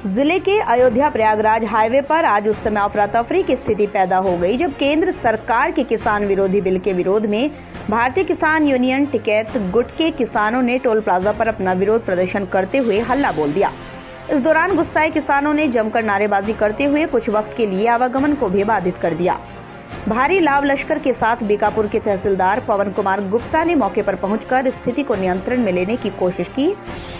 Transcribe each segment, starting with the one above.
जिले के अयोध्या प्रयागराज हाईवे पर आज उस समय अफरा तफरी की स्थिति पैदा हो गई जब केंद्र सरकार के किसान विरोधी बिल के विरोध में भारतीय किसान यूनियन टिकैत गुट के किसानों ने टोल प्लाजा पर अपना विरोध प्रदर्शन करते हुए हल्ला बोल दिया। इस दौरान गुस्साए किसानों ने जमकर नारेबाजी करते हुए कुछ वक्त के लिए आवागमन को भी बाधित कर दिया। भारी लाव लश्कर के साथ बीकापुर के तहसीलदार पवन कुमार गुप्ता ने मौके पर पहुंचकर स्थिति को नियंत्रण में लेने की कोशिश की।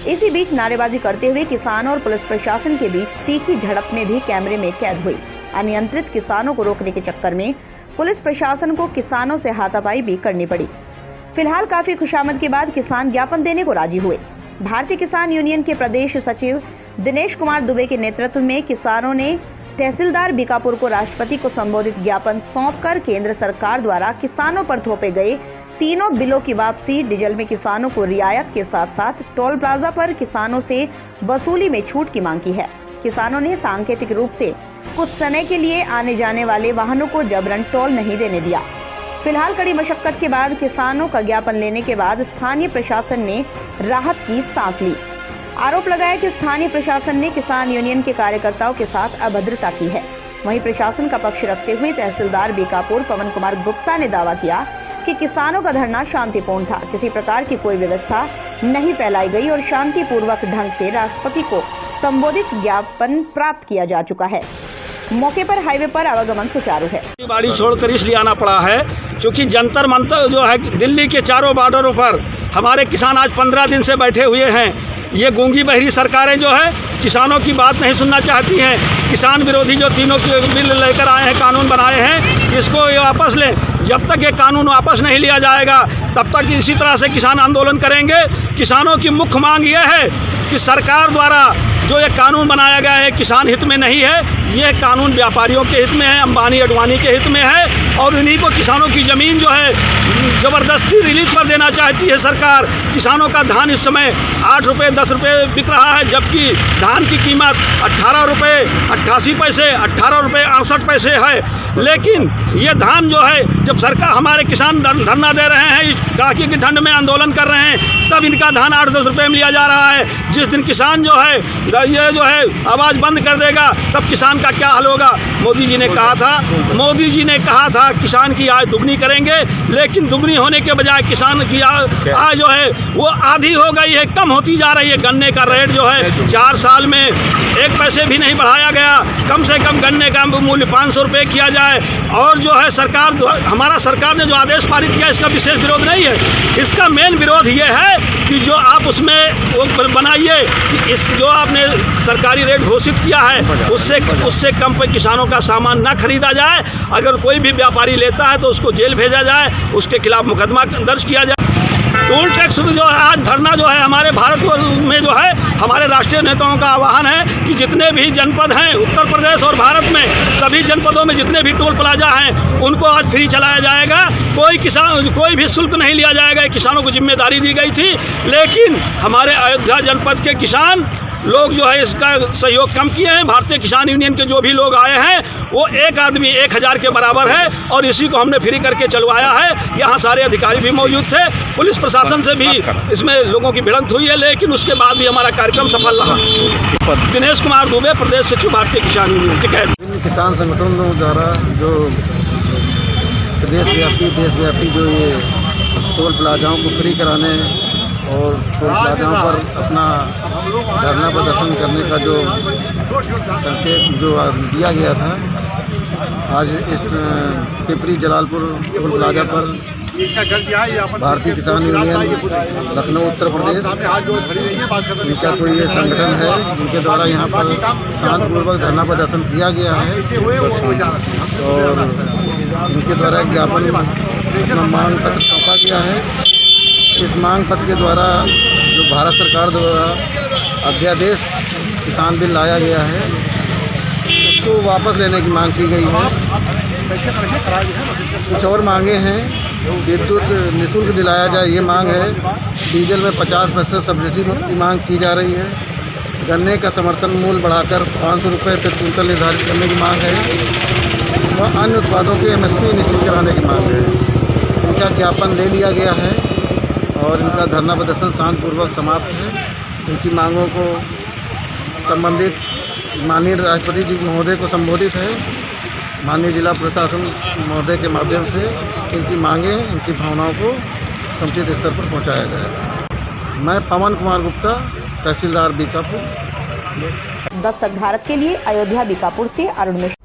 इसी बीच नारेबाजी करते हुए किसानों और पुलिस प्रशासन के बीच तीखी झड़प में भी कैमरे में कैद हुई। अनियंत्रित किसानों को रोकने के चक्कर में पुलिस प्रशासन को किसानों से हाथापाई भी करनी पड़ी। फिलहाल काफी खुशामद के बाद किसान ज्ञापन देने को राजी हुए। भारतीय किसान यूनियन के प्रदेश सचिव दिनेश कुमार दुबे के नेतृत्व में किसानों ने तहसीलदार बीकापुर को राष्ट्रपति को संबोधित ज्ञापन सौंपकर केंद्र सरकार द्वारा किसानों पर थोपे गए तीनों बिलों की वापसी, डीजल में किसानों को रियायत के साथ साथ टोल प्लाजा पर किसानों से वसूली में छूट की मांग की है। किसानों ने सांकेतिक रूप से कुछ समय के लिए आने जाने वाले वाहनों को जबरन टोल नहीं देने दिया। फिलहाल कड़ी मशक्कत के बाद किसानों का ज्ञापन लेने के बाद स्थानीय प्रशासन ने राहत की सांस ली। आरोप लगाया कि स्थानीय प्रशासन ने किसान यूनियन के कार्यकर्ताओं के साथ अभद्रता की है। वहीं प्रशासन का पक्ष रखते हुए तहसीलदार बीकापुर पवन कुमार गुप्ता ने दावा किया कि किसानों का धरना शांतिपूर्ण था, किसी प्रकार की कोई व्यवस्था नहीं फैलाई गई और शांतिपूर्वक ढंग से राष्ट्रपति को संबोधित ज्ञापन प्राप्त किया जा चुका है। मौके पर हाईवे पर आवागमन सुचारू है। बाड़ी छोड़कर इसलिए आना पड़ा है क्योंकि जंतर मंतर जो है दिल्ली के चारों बॉर्डरों पर हमारे किसान आज 15 दिन से बैठे हुए हैं। ये गूंगी बहरी सरकारें जो है किसानों की बात नहीं सुनना चाहती हैं। किसान विरोधी जो तीनों बिल लेकर आए हैं, कानून बनाए हैं, इसको ये वापस लें। जब तक ये कानून वापस नहीं लिया जाएगा तब तक इसी तरह से किसान आंदोलन करेंगे। किसानों की मुख्य मांग यह है कि सरकार द्वारा जो ये कानून बनाया गया है किसान हित में नहीं है, ये कानून व्यापारियों के हित में है, अंबानी अडवाणी के हित में है और इन्हीं को किसानों की ज़मीन जो है ज़बरदस्ती रिलीज पर देना चाहती है सरकार। किसानों का धान इस समय 8 रुपये 10 रुपये बिक रहा है, जबकि धान की कीमत 18 रुपये 88 पैसे 18 रुपये 68 पैसे है। लेकिन ये धान जो है जब सरकार हमारे किसान धरना दे रहे हैं, इस कड़ाके की ठंड में आंदोलन कर रहे हैं, तब इनका धान 8-10 रुपये में लिया जा रहा है। जिस दिन किसान जो है ये जो है आवाज़ बंद कर देगा तब किसान का क्या हाल होगा। मोदी जी ने कहा था किसान की आय दुगनी करेंगे, लेकिन दुगनी होने के बजाय किसान की आय जो है वो आधी हो गई है, कम होती जा रही है। गन्ने का रेट जो है 4 साल में 1 पैसे भी नहीं बढ़ाया गया। कम से कम गन्ने का मूल्य 500 रुपये किया जाए। और जो है हमारा सरकार ने जो आदेश पारित किया इसका विशेष विरोध नहीं है। इसका मेन विरोध ये है कि जो आप उसमें बनाइए कि इस जो आपने सरकारी रेट घोषित किया है उससे कम पे किसानों का सामान ना खरीदा जाए। अगर कोई भी व्यापारी लेता है तो उसको जेल भेजा जाए, उसके खिलाफ मुकदमा दर्ज किया जाए। टोल टैक्स जो है आज धरना जो है हमारे भारत में जो है हमारे राष्ट्रीय नेताओं का आह्वान है कि जितने भी जनपद हैं उत्तर प्रदेश और भारत में सभी जनपदों में जितने भी टोल प्लाजा हैं उनको आज फ्री चलाया जाएगा। कोई भी शुल्क नहीं लिया जाएगा। किसानों को जिम्मेदारी दी गई थी, लेकिन हमारे अयोध्या जनपद के किसान लोग जो है इसका सहयोग कम किए हैं। भारतीय किसान यूनियन के जो भी लोग आए हैं वो एक आदमी 1000 के बराबर है और इसी को हमने फ्री करके चलवाया है। यहाँ सारे अधिकारी भी मौजूद थे, पुलिस प्रशासन से भी इसमें लोगों की भिड़ंत हुई है, लेकिन उसके बाद भी हमारा कार्यक्रम सफल रहा। दिनेश कुमार दुबे, प्रदेश सचिव भारतीय किसान यूनियन। ठीक है, किसान संगठनों द्वारा जो देशव्यापी जो ये टोल प्लाजाओं को फ्री कराने और टोल प्लाजाओं पर अपना धरना प्रदर्शन करने का जो संकेत जो दिया गया था, आज इस पिपरी जलालपुर टोल प्लाजा पर भारतीय किसान यूनियन लखनऊ उत्तर प्रदेश इनका कोई ये संगठन है, इनके द्वारा यहाँ पर शांतिपूर्वक धरना प्रदर्शन किया गया है और इनके द्वारा एक ज्ञापन अपना मांग पत्र सौंपा गया है। इस मांग पत्र के द्वारा जो भारत सरकार द्वारा अध्यादेश किसान बिल लाया गया है उसको वापस लेने की मांग की गई है। कुछ और मांगे हैं, विद्युत निःशुल्क दिलाया जाए ये मांग है। डीजल में 50% सब्सिडी की मांग की जा रही है। गन्ने का समर्थन मूल्य बढ़ाकर 500 रुपये प्रति क्विंटल निर्धारित करने की मांग है और अन्य उत्पादों के MSP निश्चित कराने की मांग है। इनका ज्ञापन ले लिया गया है और इनका धरना प्रदर्शन शांतिपूर्वक समाप्त है। इनकी मांगों को संबंधित माननीय राष्ट्रपति जी महोदय को संबोधित है। माननीय जिला प्रशासन महोदय के माध्यम से इनकी मांगे, इनकी भावनाओं को समुचित स्तर पर पहुंचाया जाए। मैं पवन कुमार गुप्ता, तहसीलदार बीकापुर। दस्तक भारत के लिए अयोध्या बीकापुर से अरुण मिश्र।